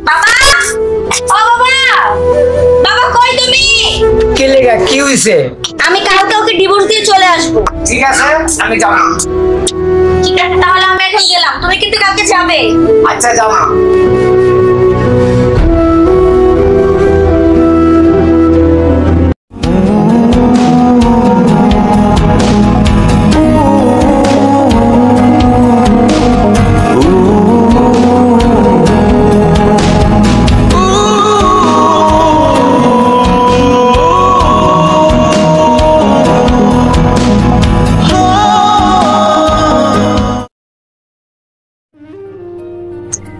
বাবা, ও বাবা, বাবা কই তুমি? কে লেগা কি হইছে? আমি কালকে ওকে ডিভোর্স দিয়ে চলে আসবো। ঠিক আছে, আমি যাব না। ঠিক আছে, তাহলে আমি এখন গেলাম, তুমি কিন্তু কালকে যাবে। আচ্ছা, যাব না।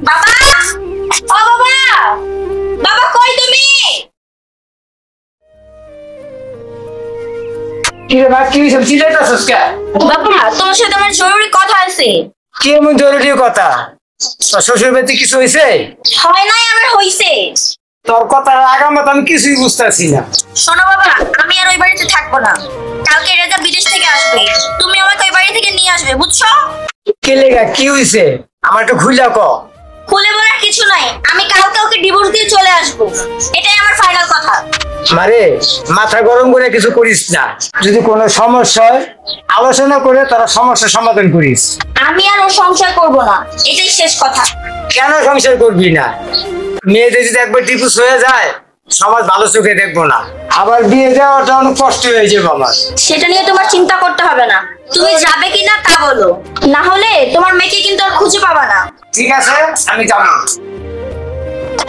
বাবা, ও বাবা, বাবা কই তুমি? কি রে ভাই, কি হইছে? চিল্লাইতাছস কে? বাবা, তোমার সাথে আমার জরুরি কথা আছে। কি এমন জরুরি কথা? তোর শ্বশুর বাড়িতে কিছু হইছে? হয় নাই, আমার হইছে। তোর কথার আগামাত আমি কিছুই বুঝতেছি না। শোনো বাবা, আমি আর ওই বাড়িতে থাকবো না। কালকে রেজা বিদেশ থেকে আসবে, তুমি আমাকে ওই বাড়ি থেকে নিয়ে আসবে, বুঝছো? কে লেগা কি হইছে? আমার একটু খুইলা ক। খুলে বলার কিছু নাই, আমি কালকে ওকে ডিভোর্স দিয়ে চলে আসবো, এটাই আমার ফাইনাল কথা। মারে, মাথা গরম করে কিছু করিস না। যদি কোনো সমস্যা হয় আলোচনা করে তারা সমস্যার সমাধান করিস। আমি আর ও সংসার করব না, এটাই শেষ কথা। কেন সংসার করবি না? মেয়েদের যদি একবার ডিভোর্স হয়ে যায় সমাজ ভালো চোখে দেখবো না। আবার বিয়ে দেওয়াটা অনেক কষ্ট হয়ে যাবে আমার। সেটা নিয়ে তোমার চিন্তা করতে হবে না, তুমি যাবে কিনা তা বলো, না হলে তোমার মেয়েকে কিন্তু আর খুঁজে পাবা না। ঠিক আছে, আমি যাব না।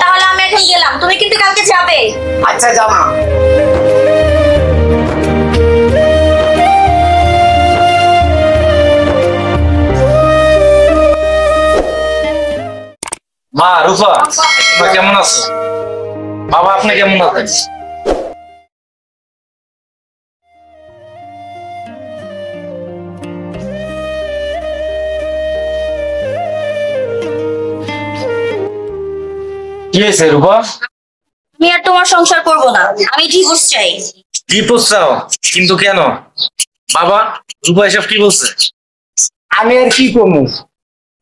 তাহলে আমি এখন গেলাম, তুমি কিন্তু কালকে যাবে। আচ্ছা, যাব না। মা রূপা, তোমরা কেমন আছো? বাবা, আপনি কেমন আছেন? কি হয়েছে রূপা? আমি আর তোমার সংসার করব না, আমি ডিভোর্স চাই। ডিভোর্স চাও? কিন্তু কেন? বাবা, রূপা এসব কি বলছে? আমি আর কি করবো?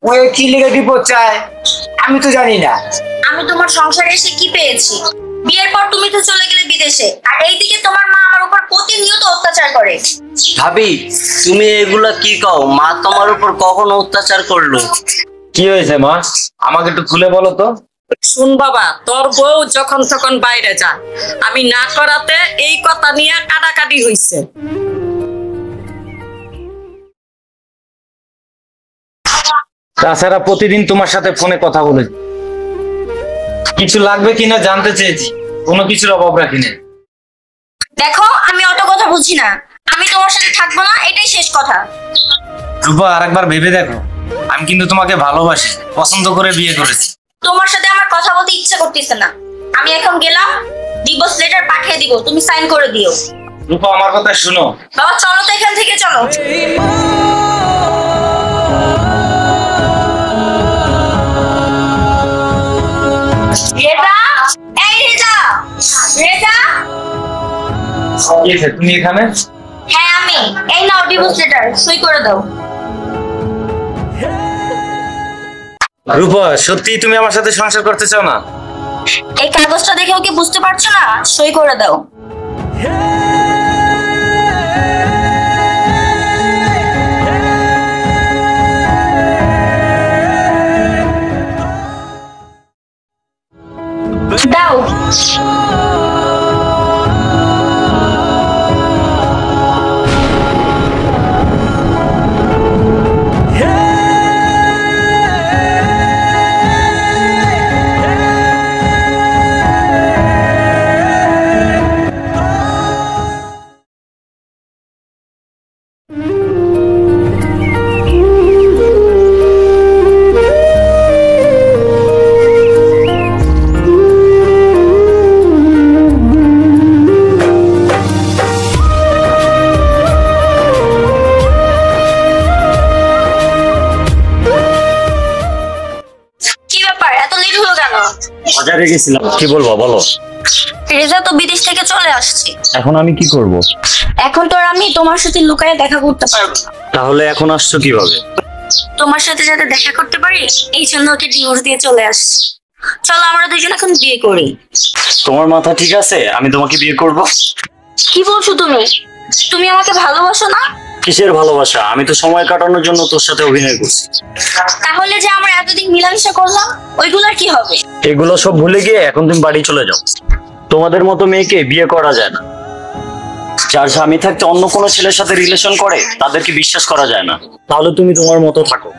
ওই কি লেগে ডিভোর্স চায় আমি তো জানি না। আমি তোমার সংসারে এসে কি পেয়েছি? বিয়ের পর তুমি তো চলে গেলে বিদেশে, আর এইদিকে তোমার মা আমার উপর প্রতিনিয়ত অত্যাচার করে। ভাবি, তুমি এগুলা কি কও? মা তোমার উপর কখন অত্যাচার করলো? কি হয়েছে মা, আমাকে একটু খুলে বলো তো। শুন বাবা, তোর বউ যখন তখন বাইরে যায়, আমি না করাতে এই কথা নিয়ে কাটাকাটি হইছে। তাছাড়া প্রতিদিন তোমার সাথে ফোনে কথা বলেছি, কিছু লাগবে কিনা জানতে চেয়েছি, কোনো কিছুর অভাব রাখিনি। দেখো, আমি অত কথা বুঝি না, আমি তোমার সাথে থাকবো না, এটাই শেষ কথা। রূপা, আরেকবার ভেবে দেখো, আমি কিন্তু তোমাকে ভালোবাসি, পছন্দ করে বিয়ে করেছি। তোমার সাথে আমার কথা বলতে ইচ্ছা করতেছে না, আমি এখন গেলাম, ডিভোর্স লেটার পাঠিয়ে দিব, তুমি সাইন করে দিও। রূপা, আমার কথা শুনো। বাবা চলো তো, এখান থেকে চলো। রেজা, এই রেজা, রেজা। কি হয়েছে, তুমি এখানে? হ্যাঁ আমি, এই নাও ডিভোর্স লেটার, সই করে দাও। রূপা, সত্যি তুমি আমার সাথে সংসার করতে চাও না? এই কাগজটা দেখেও কি বুঝতে পারছো না? সই করে দাও। দাও। বাজারে গেছিলাম। কি বলবো বলো? রেজা তো বিদেশ থেকে চলে আসছে। এখন আমি কি করব? এখন তো আর আমি তোমার সাথে লুকায়ে দেখা করতে পারবো না। তাহলে এখন আসছো কিভাবে? তোমার সাথে যাতে দেখা করতে পারি এই জন্য ওকে ডিভোর্স দিয়ে চলে আসছি। চলো আমরা দুজন এখন বিয়ে করি। তোমার মাথা ঠিক আছে? আমি তোমাকে বিয়ে করব? কি বলছো তুমি? তুমি আমাকে ভালোবাসো না? কিসের ভালোবাসা? আমি তো সময় কাটানোর জন্য তোর সাথে অভিনয় করছি। তাহলে যে আমরা এতদিন মিলামিশা করলাম ওইগুলার কি হবে? এগুলো সব ভুলে গিয়ে এখন তুমি বাড়ি চলে যাও। তোমাদের মতো মেয়েকে বিয়ে করা যায় না। যার স্বামী থাকতে অন্য কোনো ছেলের সাথে রিলেশন করে তাদেরকে বিশ্বাস করা যায় না। তাহলে তুমি তোমার মতো থাকো।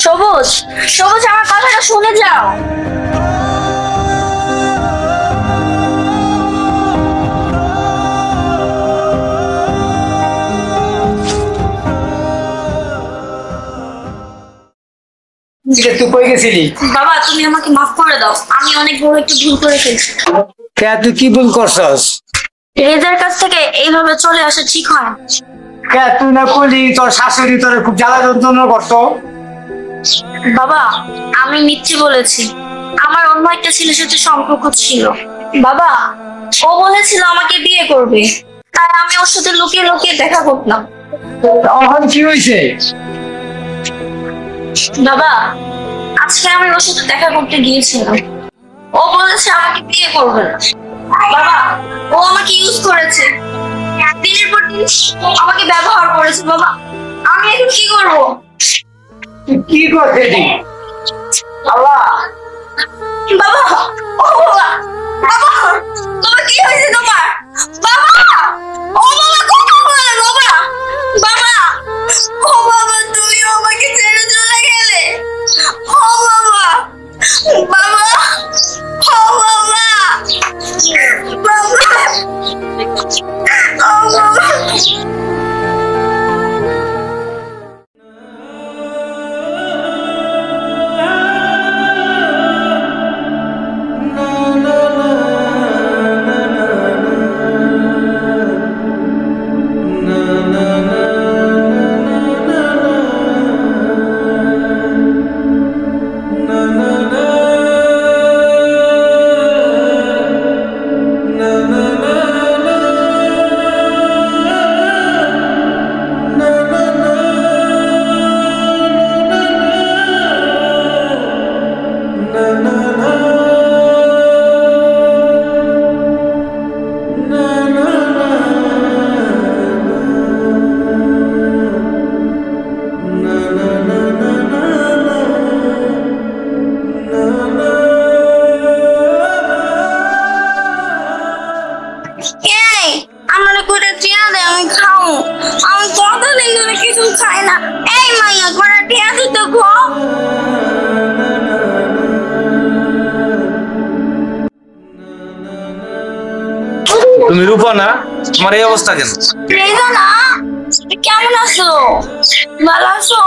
সবুজ, সবুজ আমার কথাটা শুনে যাও। তুই কই গেছিলি? বাবা তুমি আমাকে মাফ করে দাও, আমি অনেক বড় একটা ভুল করে ফেলছি। কে তুই কি ভুল করছস? রেজার কাছ থেকে এইভাবে চলে আসা ঠিক হয় না। কে তুই না করলি তোর শাশুড়ি তোর খুব জ্বালা যন্ত্রণা করতো? বাবা আমি মিথ্যে বলেছি, আমার অন্য একটা ছেলের সাথে সম্পর্ক ছিল। বাবা ও বলেছিল আমাকে বিয়ে করবে, তাই আমি ওর সাথে লুকিয়ে লুকিয়ে দেখা করতাম। তখন কি হয়েছে? বাবা আজকে আমি ওর সাথে দেখা করতে গিয়েছিলাম, ও বলেছে আমাকে বিয়ে করবে না। বাবা ও আমাকে ইউজ করেছে, দিনের পর দিন আমাকে ব্যবহার করেছে। বাবা আমি এখন কি করব? তুই কি করছিলি? আল্লাহ, বাবা ও বাবা, বাবা বাবা কি হয়েছে তোমার? বাবা ও বাবা কথা বলে। বাবা বাবা ও বাবা তুমি আমাকে ছেড়ে চলে গেলে। ও বাবা বাবা ও বাবা বাবা ও বাবা। এই আমার করে টিয়া দে, আমি খাও। আমি কতদিন ধরে কিছু খাই না। এই মাইয়া করে টিয়া দিতে গো। তুমি রূপা না? তোমার এই অবস্থা কেন? রেজা না, কেমন আছো? ভালো আছো?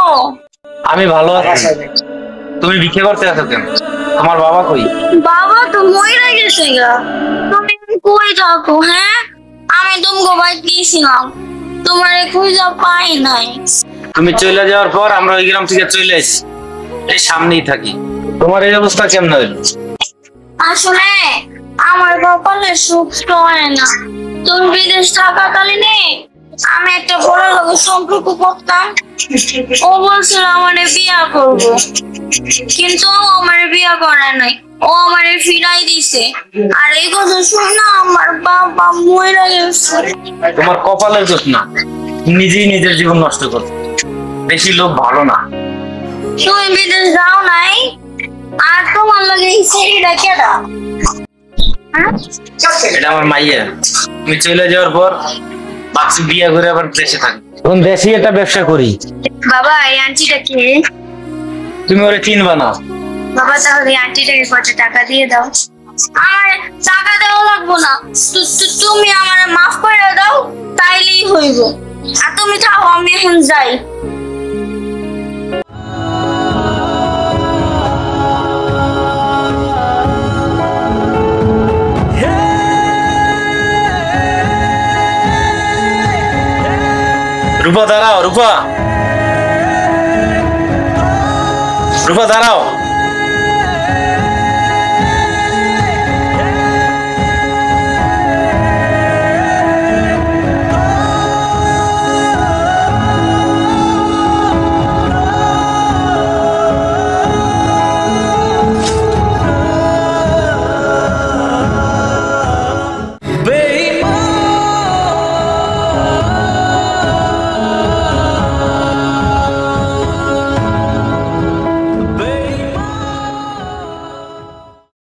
আমি ভালো আছি। তুমি ভিক্ষে করতে আছো কেন? আমার বাবা কই? বাবা তো মরে গেছে গা। তুমি কই থাকো? হ্যাঁ আমি তোমাকে বাইক দিয়েছিলাম, তোমার খুঁজা পাই নাই। তুমি চলে যাওয়ার পর আমরা ওই গ্রাম থেকে চলে আসি, এই সামনেই থাকি। তোমার এই অবস্থা কেমন হইলো? আসলে আমার কপালে সুখ তো হয় না। তুমি বিদেশ থাকাকালীনে আমি একটা বড় লোকের সম্পর্ক করতাম। ও বলছিল আমারে বিয়া করব, কিন্তু ও আমারে বিয়া করে নাই, ও আমারে ফিরাই দিছে। আর এই কথা শুনে আমার বাবা মরে গেছে। তোমার কপালের দোষ না, নিজেই নিজের জীবন নষ্ট করছো। বেশি লোক ভালো না। তুমি বিদেশ যাও নাই, আর তোমার লগে এই ছেলেটা কেডা? এটা আমার মাইয়া। তুমি চলে যাওয়ার পর বাচ্চা বিয়ে করে আবার দেশে থাকি। এখন দেশে একটা ব্যবসা করি। বাবা এই আন্টিটা কে? তুমি ওরে চিনবা না। বাবা তাহলে আন্টিটাকে কত টাকা দিয়ে দাও। আর টাকা দেওয়া লাগবো না, তুমি আমার মাফ করে দাও তাইলেই হইব। আর তুমি থাও, আমি এখন যাই। রূপা দাঁড়াও, রূপা, রূপা দাঁড়াও।